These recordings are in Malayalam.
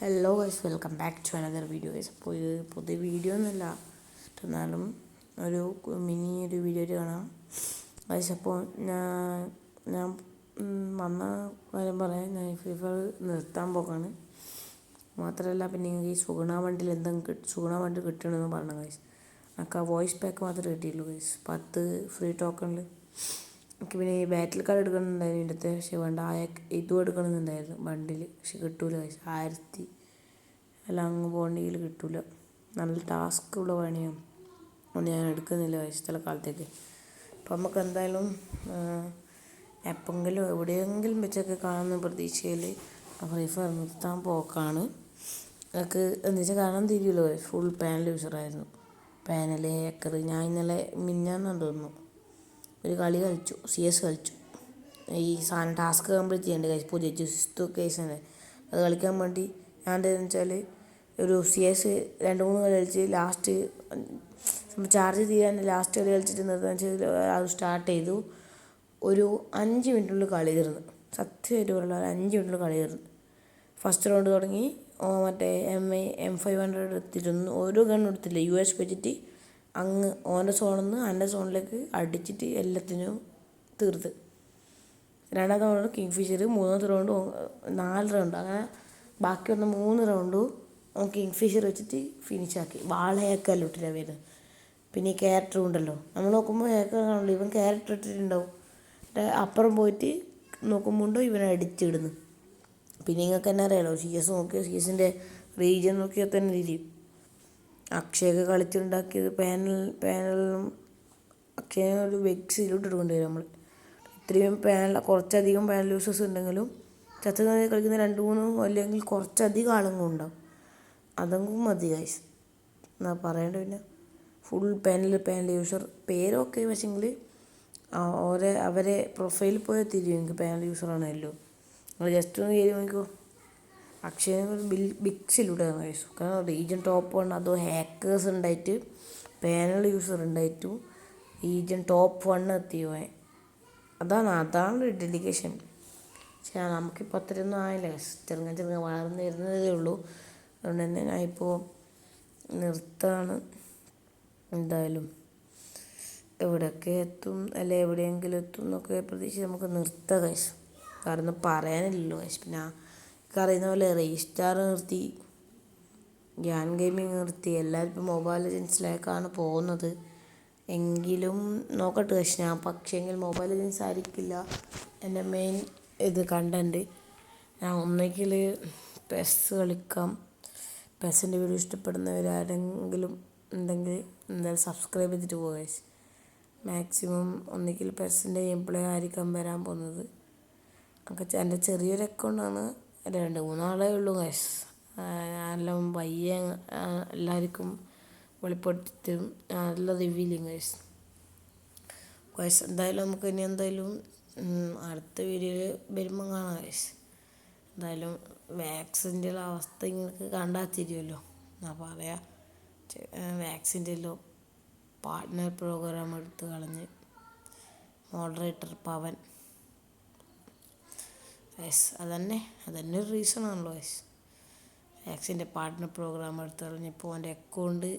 Hello guys, welcome back to another video guys. അപ്പോൾ ഇത് പുതിയ വീഡിയോ ഒന്നുമില്ല, എന്നാലും ഒരു വീഡിയോ ആയിട്ട് കാണാം ഗൈസ്. അപ്പോൾ ഞാൻ വന്ന കാര്യം പറയാം. ഞാൻ ഫ്രീ ഫയർ നിർത്താൻ പോക്കാണ്. മാത്രമല്ല, പിന്നെ ഈ സുഗുണ വണ്ടിയിൽ സുഗുണ വണ്ടി കിട്ടണമെന്ന് പറഞ്ഞു ഗൈസ്. എനിക്ക് ആ വോയിസ് പാക്ക് മാത്രമേ കിട്ടിയുള്ളൂ ഗൈസ്. 10 ഫ്രീ ടോക്കണിൽ എനിക്ക് പിന്നെ ഈ ബാറ്റിൽ കാർഡ് എടുക്കണമെന്നുണ്ടായിരുന്നു ഇതിൻ്റെ അടുത്ത്. പക്ഷേ വേണ്ട, ഇതും എടുക്കണമെന്നുണ്ടായിരുന്നു ബണ്ടിൽ. പക്ഷെ കിട്ടൂല ഗൈസ്. 1000 എല്ലാം അങ്ങ് പോകണമെങ്കിൽ കിട്ടൂല. നല്ല ടാസ്ക് ഉള്ള പണിയാണ്. അതുകൊണ്ട് ഞാൻ എടുക്കുന്നില്ല ഗൈസ് തൽക്കാലത്തേക്ക്. അപ്പം നമുക്ക് എന്തായാലും എപ്പോഴെങ്കിലും എവിടെയെങ്കിലും വെച്ചൊക്കെ കാണുന്ന പ്രതീക്ഷയിൽ ഫ്രീ ഫയർ നിർത്താൻ പോക്കാണ്. എനിക്ക് എന്താ വെച്ചാൽ കാണാൻ തിരിയുമല്ലോ ഗൈസ്. ഫുൾ പാനൽ യൂസറായിരുന്നു. Panel hacker. ഞാൻ ഇന്നലെ മിനിഞ്ഞാന്ന് തോന്നുന്നു ഒരു കളി കളിച്ചു, CS കളിച്ചു. ഈ സാധനം ടാസ്ക് കംപ്ലീറ്റ് ചെയ്യേണ്ട കഴിച്ചു. പുതിയ ജസ്റ്റ് കേസാണ് അത് കളിക്കാൻ വേണ്ടി. ഞാൻ എന്താണെന്ന് വെച്ചാൽ ഒരു CS 2-3 കളി കളിച്ച് ലാസ്റ്റ് ചാർജ് തീരാൻ ലാസ്റ്റ് കളി കളിച്ചിട്ട് നിർത്താന്ന് വെച്ചാൽ അത് സ്റ്റാർട്ട് ചെയ്തു. ഒരു 5 മിനിറ്റിനുള്ളിൽ കളി തീർന്നു. സത്യമായിട്ടുള്ള 5 മിനിറ്റിനുള്ളിൽ കളി തീർന്നു. ഫസ്റ്റ് റൗണ്ട് തുടങ്ങി. മറ്റേ M500 എടുത്തിട്ടൊന്നും ഓരോ ഗണ്ണ് എടുത്തില്ല. US വെച്ചിട്ട് അങ്ങ് ഓൻ്റെ സോണിൽ നിന്ന് എൻ്റെ സോണിലേക്ക് അടിച്ചിട്ട് എല്ലാത്തിനും തീർത്ത്. രണ്ടാമത്തെ റൗണ്ട് കിങ് ഫിഷർ, മൂന്നാമത്തെ റൗണ്ട് 4 റൗണ്ട്, അങ്ങനെ ബാക്കി വന്ന 3 റൗണ്ടും കിങ് ഫിഷർ വെച്ചിട്ട് ഫിനിഷാക്കി. വാളയൊക്കെയല്ല ഇട്ടില്ല വരുന്നത്. പിന്നെ ഈ ക്യാരക്ടർ ഉണ്ടല്ലോ, നമ്മൾ നോക്കുമ്പോൾ ഹേക്കർ കാണുള്ളൂ, ഇവൻ ക്യാരക്ടർ ഇട്ടിട്ടുണ്ടാവും. അപ്പുറം പോയിട്ട് നോക്കുമ്പോൾ ഇവനെ അടിച്ചിടുന്നു. പിന്നെ നിങ്ങൾക്ക് തന്നെ അറിയാലോ, CS നോക്കിയോ, CSൻ്റെ റീജിയൻ നോക്കിയാൽ തന്നെ തിരിയും. അക്ഷയൊക്കെ കളിച്ചുണ്ടാക്കിയത് പാനലും അക്ഷയ ഒരു വെക്സിലോട്ട് എടുക്കേണ്ടി വരും നമ്മൾ. ഇത്രയും കുറച്ചധികം പാനൽ യൂസേഴ്സ് ഉണ്ടെങ്കിലും ചത്തുകാലം കളിക്കുന്ന 2-3 അല്ലെങ്കിൽ കുറച്ചധികം ആളുകളും ഉണ്ടാവും. അതെങ്കിലും മതി ഗൈസ് എന്നാ പറയേണ്ടത്. പിന്നെ ഫുൾ പാനൽ യൂസർ പേരൊക്കെ പക്ഷെങ്കിൽ അവരെ പ്രൊഫൈലിൽ പോയാൽ തിരിയും എനിക്ക് പാനൽ യൂസറാണല്ലോ. നിങ്ങൾ ജസ്റ്റ് ഒന്ന് കയറി നോക്കിക്കോ. അക്ഷയ ബിഗ്സിലൂടെ ഗൈസ്. കാരണം റീജിയൻ ടോപ്പ് 1, അതോ ഹാക്കേഴ്സ് ഉണ്ടായിട്ട് പാനൽ യൂസർ ഉണ്ടായിട്ടും റീജിയൻ ടോപ്പ് 1 എത്തിയോ. അതാണ് ഡെഡിക്കേഷൻ. പക്ഷേ നമുക്കിപ്പോൾ അത്രയൊന്നും ആയില്ല ഗൈസ്. ചെറുങ്ങനെ വളർന്നു വരുന്നതേ ഉള്ളൂ. അതുകൊണ്ട് തന്നെ ഞാനിപ്പോൾ നിർത്താണ്. എന്തായാലും എവിടെയൊക്കെ എത്തും, അല്ലെ എവിടെയെങ്കിലും എത്തും എന്നൊക്കെ പ്രതീക്ഷിച്ച് നമുക്ക് നിർത്താം ഗൈസ്. കാരണം പറയാനില്ലല്ലോ ഗൈസ്. പിന്നെ അറിയുന്ന പോലെ റീസ്റ്റാർ നിർത്തി, ഗ്യാൻ ഗെയിമിങ് നിർത്തി. എല്ലാവരും ഇപ്പോൾ മൊബൈൽ ലെജൻസിലേക്കാണ് പോകുന്നത്. എങ്കിലും നോക്കട്ടെ ഗൈസ്. ഞാൻ പക്ഷേങ്കിൽ മൊബൈൽ ലെജൻസ് ആയിരിക്കില്ല എൻ്റെ മെയിൻ കണ്ടൻറ്റ്. ഞാൻ ഒന്നെങ്കിൽ പെസ് കളിക്കാം. പെസ്സിൻ്റെ വീഡിയോ ഇഷ്ടപ്പെടുന്നവരാരെങ്കിലും ഉണ്ടെങ്കിൽ എന്തായാലും സബ്സ്ക്രൈബ് ചെയ്തിട്ട് പോകുക ഗൈസ്. മാക്സിമം ഒന്നെങ്കിൽ പെസ്സിൻ്റെ ഗെയിം പ്ലേ ആയിരിക്കാം വരാൻ പോകുന്നത്. എൻ്റെ ചെറിയൊരു അക്കൗണ്ടാണ്, 2-3 ആളേ ഉള്ളൂ ഗൈസ്. എല്ലാം വയ്യ എല്ലാവർക്കും വെളിപ്പെടുത്തിയും നല്ല റിവ്യൂലും ഗൈസ്. എന്തായാലും നമുക്ക് ഇനി അടുത്ത വീഡിയോയിൽ വരുമ്പം കാണാം ഗൈസ്. എന്തായാലും വാക്സിൻ്റെ അവസ്ഥ നിങ്ങൾക്ക് കണ്ടാൽ തിരിയുമല്ലോ. ഞാൻ പറയാം, വാക്സിൻ്റെ പാർട്ട്ണർ പ്രോഗ്രാം എടുത്ത് കളഞ്ഞ് മോഡറേറ്റർ പവൻ ഗൈസ്. അതന്നെ ഒരു റീസണാണല്ലോ ഗൈസ്. വാക്സിൻ്റെ പാർട്ട്ണർ പ്രോഗ്രാം എടുത്ത് കളഞ്ഞപ്പോൾ എൻ്റെ അക്കൗണ്ട്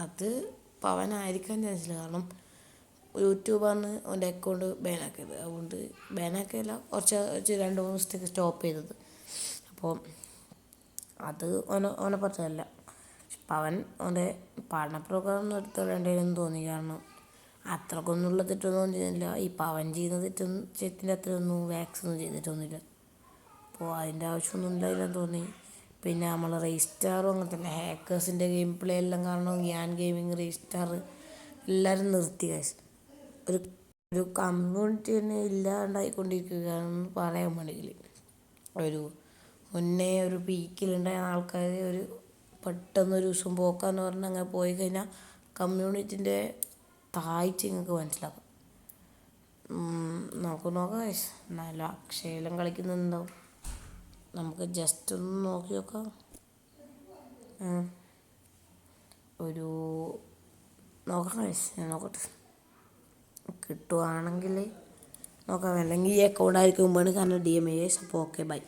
അത് പവനായിരിക്കാൻ ചാൻസില്ല. കാരണം യൂട്യൂബാണ് എൻ്റെ അക്കൗണ്ട് ബാനാക്കിയത്. അതുകൊണ്ട് ബാനാക്കിയല്ല, കുറച്ച് 2-3 ദിവസത്തേക്ക് സ്റ്റോപ്പ് ചെയ്തത്. അപ്പോൾ അത് ഓനെ പറ്റല്ല. പവൻ ഓൻ്റെ പാർട്ട്ണർ പ്രോഗ്രാം എടുത്ത് കളയേണ്ടതെന്ന് തോന്നി. കാരണം അത്രക്കൊന്നുള്ള തെറ്റൊന്നും ചെയ്യുന്നില്ല. ഈ പവൻ ചെയ്യുന്ന തെറ്റിൻ്റെ അത്രയൊന്നും വാക്സിൻ ചെയ്തിട്ടൊന്നുമില്ല. അപ്പോൾ അതിൻ്റെ ആവശ്യമൊന്നും ഉണ്ടായില്ലെന്ന് തോന്നി. പിന്നെ നമ്മൾ റീസ്റ്റാറും അങ്ങനെ തന്നെ. ഹാക്കേഴ്സിൻ്റെ ഗെയിം പ്ലേ എല്ലാം കാരണം ഗ്യാൻ ഗെയിമിങ്, റീസ്റ്റാർ എല്ലാവരും നിർത്തി ഗൈസ്. ഒരു കമ്മ്യൂണിറ്റി തന്നെ ഇല്ലാണ്ടായിക്കൊണ്ടിരിക്കുകയാണെന്ന് പറയാൻ വേണമെങ്കിൽ. മുന്നേ ഒരു പീക്കിലുണ്ടായ ആൾക്കാർ പെട്ടെന്നൊരു ദിവസം പോക്കാന്ന് പറഞ്ഞാൽ അങ്ങനെ പോയി കഴിഞ്ഞാൽ കമ്മ്യൂണിറ്റിൻ്റെ താഴ്ച നിങ്ങൾക്ക് മനസ്സിലാക്കും. നോക്കാം ഗൈസ്. എന്നാലും അക്ഷയയിലും കളിക്കുന്നുണ്ടാവും. നമുക്ക് ജസ്റ്റ് ഒന്ന് നോക്കി നോക്കാം. നോക്കാം ഗൈസ്. ഞാൻ നോക്കട്ടെ, കിട്ടുവാണെങ്കിൽ നോക്കാം. അല്ലെങ്കിൽ ഈ അക്കൗണ്ട് ആയിരിക്കും മുമ്പാണ്. കാരണം DMA. അപ്പോൾ ഓക്കെ, ബൈ.